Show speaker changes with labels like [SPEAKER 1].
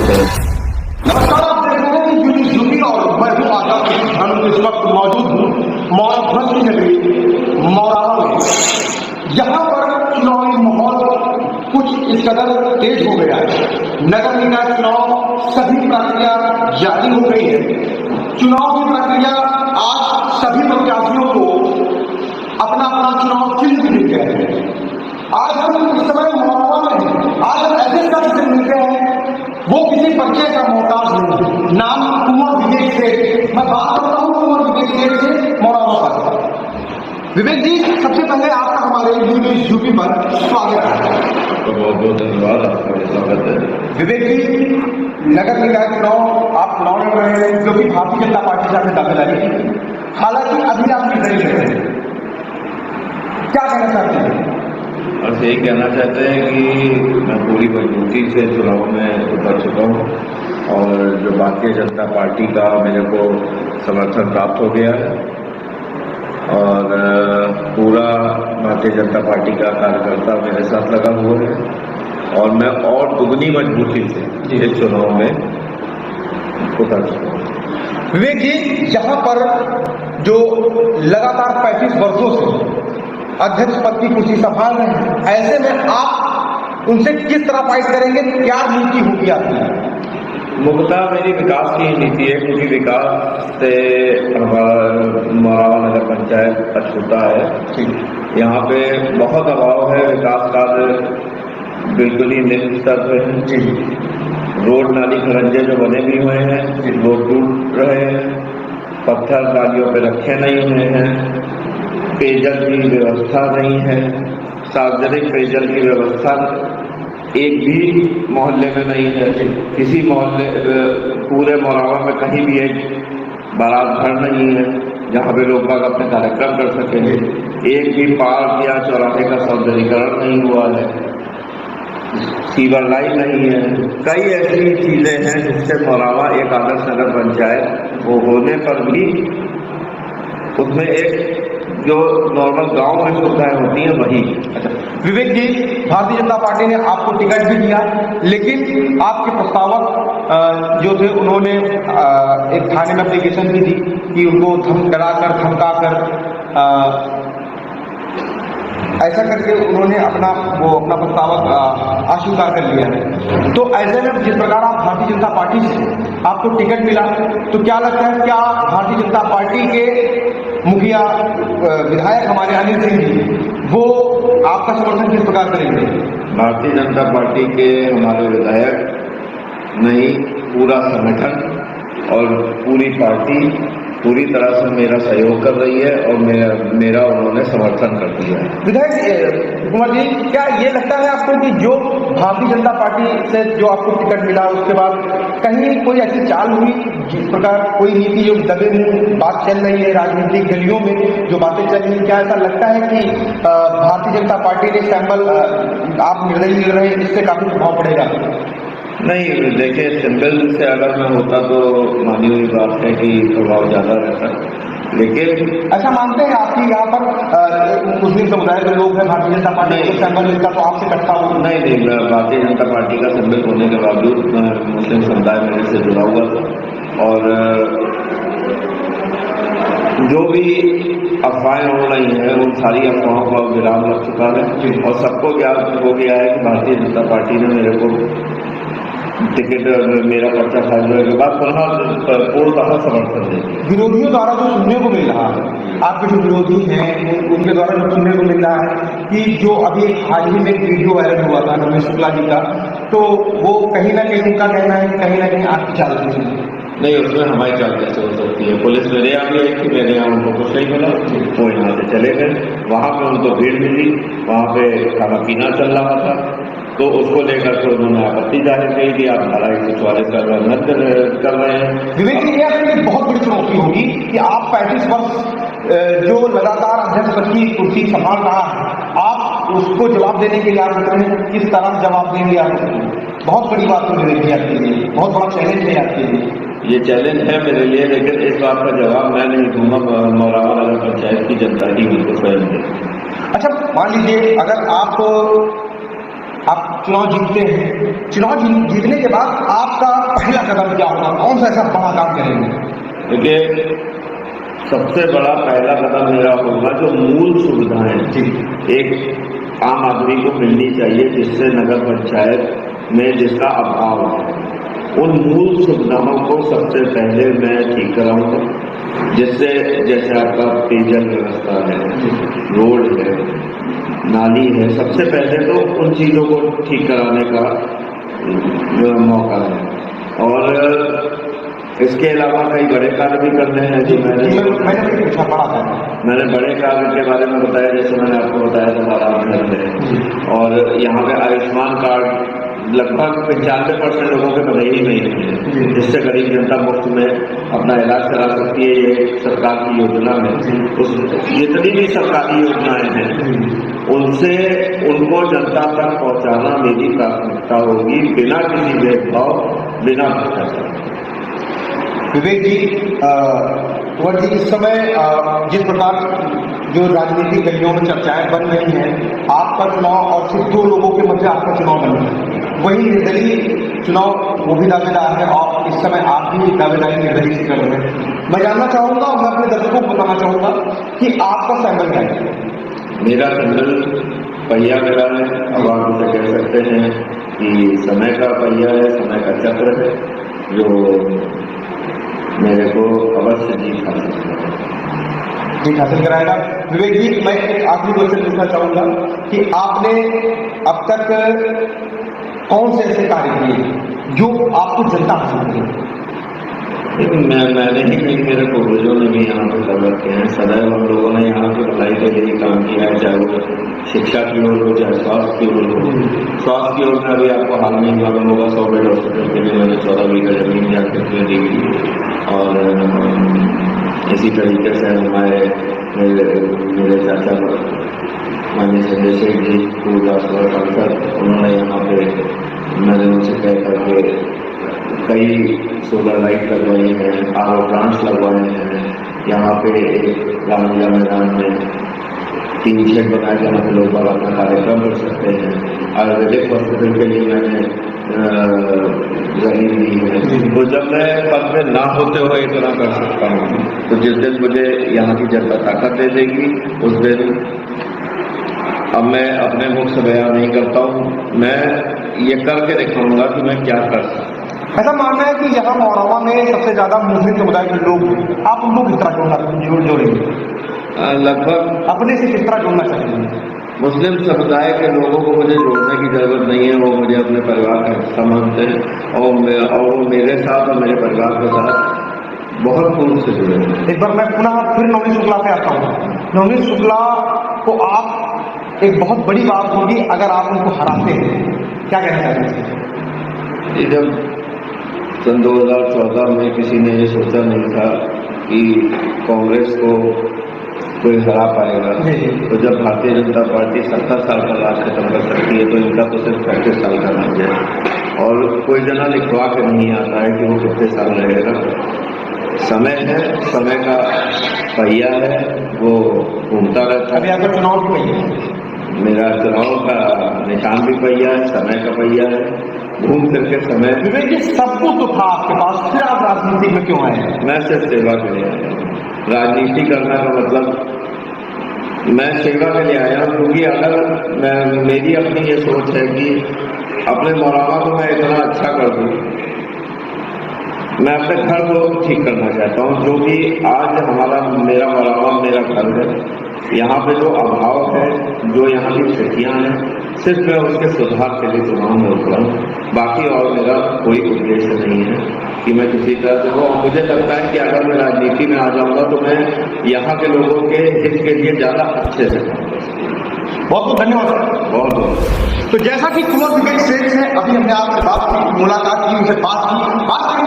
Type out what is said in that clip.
[SPEAKER 1] नमस्कार, आप देख रहे हैं यूपी और मैं हूँ आजाद इस वक्त मौजूद हूँ मौरावन की नगरी मौरावा में। यहाँ पर चुनावी माहौल कुछ इस कदर तेज हो गया है। नगर निकाय चुनाव सभी प्रक्रिया जारी हो गई है। चुनाव की प्रक्रिया आज सभी प्रत्याशियों को अपना अपना चुनाव चिन्ह भी मिल गया है। आज हम इस समय मौरावा में हैं। आज हम ऐसे शख्स से मिलते हैं, वो किसी परिचय का मोहताज नहीं। नाम कुंवर विवेक सेठ। मैं बात करता हूँ कुंवर विवेक सेठ से मौरावा पर। विवेक जी, सबसे पहले आपका हमारे यूपी पर स्वागत है।
[SPEAKER 2] बहुत बहुत धन्यवाद, आपका स्वागत है।
[SPEAKER 1] विवेक जी, नगर निकाय चुनाव आप चुनाव लड़ रहे हैं जो कि भारतीय जनता पार्टी से आपने दावेदारी की, हालांकि अभी आप निर्दलीय लड़ रहे हैं, क्या कहना चाहते हैं?
[SPEAKER 2] बस यही कहना चाहते हैं कि मैं पूरी मजबूती से चुनाव में उतर चुका हूँ और जो भारतीय जनता पार्टी का मेरे को समर्थन प्राप्त हो गया है और पूरा भारतीय जनता पार्टी का कार्यकर्ता मेरे साथ लगा हुआ है और मैं और दुगनी मजबूती से इस चुनाव में उतर चुका हूँ।
[SPEAKER 1] विवेक जी, यहाँ पर जो लगातार 35 वर्षों से अध्यक्ष पद की कुर्सी संभाल रहे हैं, ऐसे में आप उनसे किस तरह फाइट करेंगे? क्या नीति होगी आपकी?
[SPEAKER 2] मुख्यतः मेरी विकास की नीति है, क्योंकि विकास से हमारा मौरावा नगर पंचायत अछूता है। यहाँ पे बहुत अभाव है, विकास कार्य बिल्कुल ही निम्न स्तर पे है। रोड नाली खरंजे जो बने भी हुए हैं, वो टूट रहे हैं, पत्थर नालियों पे रखे नहीं हुए हैं, पेयजल की व्यवस्था नहीं है, सार्वजनिक पेयजल की व्यवस्था एक भी मोहल्ले में नहीं है। किसी मोहल्ले पूरे मौरावा में कहीं भी एक बारात घर नहीं है जहाँ पे लोग बाग अपने कार्यक्रम कर सकेंगे। एक भी पार्क या चौराहे का सौंदर्यीकरण नहीं हुआ है, सीवर लाइन नहीं है। कई ऐसी चीजें हैं जिससे मौरावा एक आदर्श नगर पंचायत वो होने पर भी उसमें एक जो नॉर्मल गांव में सुविधाएं होती हैं वही।
[SPEAKER 1] अच्छा विवेक जी, भारतीय जनता पार्टी ने आपको टिकट भी दिया, लेकिन आपके प्रस्तावक जो थे उन्होंने एक थाने में एप्लीकेशन भी दी कि उनको धमकाकर ऐसा करके उन्होंने अपना प्रस्तावक अस्वीकार कर लिया है। तो ऐसे में जिस प्रकार आप भारतीय जनता पार्टी से आपको टिकट मिला, तो क्या लगता है क्या भारतीय जनता पार्टी के मुखिया विधायक हमारे अनिल सिंह जी वो आपका समर्थन किस प्रकार करेंगे?
[SPEAKER 2] भारतीय जनता पार्टी के हमारे विधायक नहीं, पूरा संगठन और पूरी पार्टी पूरी तरह से मेरा सहयोग कर रही है और मेरा उन्होंने समर्थन कर दिया है।
[SPEAKER 1] विधायक कुमार जी, क्या ये लगता है आपको कि जो भारतीय जनता पार्टी से जो आपको टिकट मिला उसके बाद कहीं कोई ऐसी चाल हुई जिस प्रकार कोई नीति जो दबे मुंह बात चल रही है राजनीतिक गलियों में जो बातें चल रही है, क्या ऐसा लगता है कि भारतीय जनता पार्टी के सैंपल आप निर्दलीय लड़ रहे हैं, इससे काफी प्रभाव पड़ेगा?
[SPEAKER 2] नहीं, देखिए सिंबल से अगर मैं होता तो मानी हुई बात है कि प्रभाव ज्यादा रहता, लेकिन
[SPEAKER 1] ऐसा मानते हैं आपकी यहाँ पर मुस्लिम समुदाय के लोग हैं, भारतीय जनता पार्टी को सैंपल मिलता तो आपसे इकट्ठा हो?
[SPEAKER 2] नहीं, भारतीय जनता पार्टी का सिंबल होने के बावजूद मुस्लिम समुदाय मेरे से जुड़ा हुआ था और जो भी अफवाहें हो रही हैं उन सारी अफवाहों का विराम लग चुका है और सबको ज्ञात हो गया है कि भारतीय जनता पार्टी ने मेरे को टिकट मेरा पर्चा खारिज के बाद पूर्णतः समर्थन दे।
[SPEAKER 1] विरोधियों द्वारा जो सुनने को मिल रहा है, आपके जो विरोधी हैं उनके द्वारा जो सुनने को मिल रहा है कि जो अभी हाल ही में एक वीडियो वायरल हुआ था रमेश शुक्ला जी का, तो वो कहीं ना कहीं उनका कहना है कहीं ना कहीं आपकी चाल
[SPEAKER 2] नहीं, उसमें हमारी चाल कैसे हो सकती है? पुलिस मेरे यहाँ भी आई थी, मेरे यहाँ उनको कुछ नहीं मिला, वो यहाँ से चले गए। वहाँ पे उनको भीड़ मिली, वहाँ पे खाना पीना चल रहा था, तो उसको लेकर के उन्होंने आपत्ति जाहिर की कि आप धारा 144 का उल्लंघन कर रहे हैं।
[SPEAKER 1] विवेक जी, यह बहुत बड़ी चुनौती होगी कि आप 35 वर्ष जो लगातार अध्यक्ष पद की कुर्सी संभाल रहा है, आप उसको जवाब देने के लिए आप किस तरह जवाब देंगे? आप बहुत बड़ी बात है विवेक जी आपके लिए, बहुत बड़ा चैलेंज है आपके लिए।
[SPEAKER 2] ये चैलेंज है मेरे लिए, लेकिन इस बात का जवाब मैं नहीं दूंगा, मौरावा नगर पंचायत की जनता ही मुझको स्वयं देगी।
[SPEAKER 1] अच्छा मान लीजिए अगर आप आप चुनाव जीतते हैं, चुनाव जीतने के बाद आपका पहला कदम क्या होगा, कौन सा ऐसा बड़ा काम करेंगे?
[SPEAKER 2] देखिए, सबसे बड़ा पहला कदम मेरा होगा जो मूल सुविधाएं एक आम आदमी को मिलनी चाहिए, जिससे नगर पंचायत में जिसका अभाव है, उन मूल सुविधाओं को सबसे पहले मैं ठीक कराऊंगा। जिससे जैसे आपका पेयजल व्यवस्था है, रोड है, नाली है, सबसे पहले तो उन चीजों को ठीक कराने का मौका है। और इसके अलावा कई बड़े कार्य भी करने हैं जो मैंने बड़े कार्य के बारे में बताया। जैसे मैंने आपको बताया हमारा घर है, और यहाँ पे आयुष्मान कार्ड लगभग 95% लोगों के बधाई नहीं है, जिससे गरीब जनता मुफ्त में अपना इलाज करा सकती है। ये सरकार की योजना है। उस जितनी भी सरकारी योजनाएं हैं उनसे उनको जनता तक पहुंचाना मेरी प्राथमिकता होगी, बिना किसी भेदभाव, बिना भ्रष्टाचार।
[SPEAKER 1] विवेक जी, कुंवर जी, इस समय जिस प्रकार जो राजनीतिक गलियों में चर्चाएं बन रही हैं, आपका चुनाव और सिर्फ 2 लोगों के मध्य आपका चुनाव बन रहा है, वही निर्दलीय चुनाव वो भी दावेदार है, और इस समय आप भी दावेदारी निर्दलीय से कर रहे हैं। मैं जानना चाहूंगा और मैं अपने दर्शकों को बताना चाहूंगा कि आपका सैंपल क्या है?
[SPEAKER 2] मेरा सैंपल पहिया मेरा है। अब आप उसे कह सकते हैं कि समय का पहिया है, समय का चक्र है, जो मेरे को अवश्य जीत
[SPEAKER 1] हासिल कराएगा। विवेक जी, मैं एक आखिरी क्वेश्चन पूछना चाहूंगा कि आपने अब तक कौन से ऐसे कार्य किए जो आपको जनता पसंद है? मैंने ही नहीं, मेरे पूर्वजों ने भी यहाँ पे कर रखे हैं। सदैव हम लोगों ने यहाँ की भलाई के लिए काम किया है, चाहे वो शिक्षा की ओर हो, चाहे स्वास्थ्य की ओर हो। स्वास्थ्य की ओर में अभी आपको हाल में ही मालूम होगा 100 बेड हॉस्पिटल के लिए मैंने 14 बीघा जमीन जाकर दी गई। और इसी तरीके से हमारे मेरे चाचा माननीय संजय शेख जी पूर्वदासवर सांसद, उन्होंने यहाँ पे मैंने उनसे कह करके कई सोलर लाइट लगवाई हैं, RO प्लांट्स लगवाए हैं। यहाँ पे एक रामलीला मैदान में 3 शेड बनाए जहाँ पे लोग अपना कार्यक्रम कर सकते हैं। आयुर्वेदिक हॉस्पिटल के लिए मैंने जमीन दी है। तो जब मैं पद में ना होते हुए इतना कर सकता हूँ, तो जिस दिन मुझे यहाँ की जनता ताकत दे देगी, उस दिन अब मैं अपने मुख से बयान नहीं करता हूँ, मैं ये करके दिखाऊंगा कि मैं क्या कर सकता हूँ। ऐसा मानना है कि यहाँ मौरावा में सबसे ज्यादा मुस्लिम समुदाय के लोग हैं, आप उनको किस तरह जोड़ेंगे?
[SPEAKER 2] लगभग
[SPEAKER 1] अपने से किस तरह जोड़ना चाहिए?
[SPEAKER 2] मुस्लिम समुदाय के लोगों को मुझे जोड़ने की जरूरत नहीं है, वो मुझे अपने परिवार का हिस्सा मानते हैं, और वो मेरे साथ और मेरे परिवार के साथ बहुत पूर्ण से जुड़े हैं।
[SPEAKER 1] एक बार मैं पुनः फिर नवनीत शुक्ला पे आता हूँ। नवनीत शुक्ला को आप, एक बहुत बड़ी बात होगी अगर आप उनको हराते हैं, क्या कहना चाहते हैं?
[SPEAKER 2] जब सन 2014 में किसी ने ये सोचा नहीं था कि कांग्रेस को कोई हरा पाएगा, तो जब भारतीय जनता पार्टी 70 साल का राज खत्म कर सकती है, तो इनका तो सिर्फ 35 साल का राज है। और कोई जना लिखवा के नहीं आता है कि वो कितने साल रहेगा। समय है, समय का पहिया है, वो घूमता रहता है।
[SPEAKER 1] अभी आपका चुनाव भी पहिया है?
[SPEAKER 2] मेरा चुनाव का निशान भी पहिया है, समय का पहिया है, घूम करके समय।
[SPEAKER 1] विवेक जी, सब कुछ तो था आपके पास, फिर आप राजनीति में क्यों आए?
[SPEAKER 2] मैं सिर्फ सेवा के लिए आया हूँ। राजनीति करना का मतलब मैं सेवा के लिए आया हूँ, क्योंकि अगर मेरी अपनी ये सोच है कि अपने मौलाना को मैं इतना अच्छा कर दूँ, मैं अपने घर को ठीक करना चाहता हूँ। जो भी आज मेरा मौलाना मेरा घर है, यहाँ पे जो अभाव है, जो यहाँ की स्थितियाँ हैं, सिर्फ मैं उसके सुधार के लिए चुनाव में उतरा हूँ। बाकी और मेरा कोई उद्देश्य नहीं है कि मैं किसी तरह से हो। मुझे लगता है कि अगर मैं राजनीति में आ जाऊंगा तो मैं यहाँ के लोगों के हित के लिए ज्यादा अच्छे से
[SPEAKER 1] बहुत बहुत धन्यवाद।
[SPEAKER 2] बहुत बहुत।
[SPEAKER 1] तो जैसा कि कुंवर विवेक सेठ ने अभी हमने आपसे बात की, मुलाकात की, उनसे बात की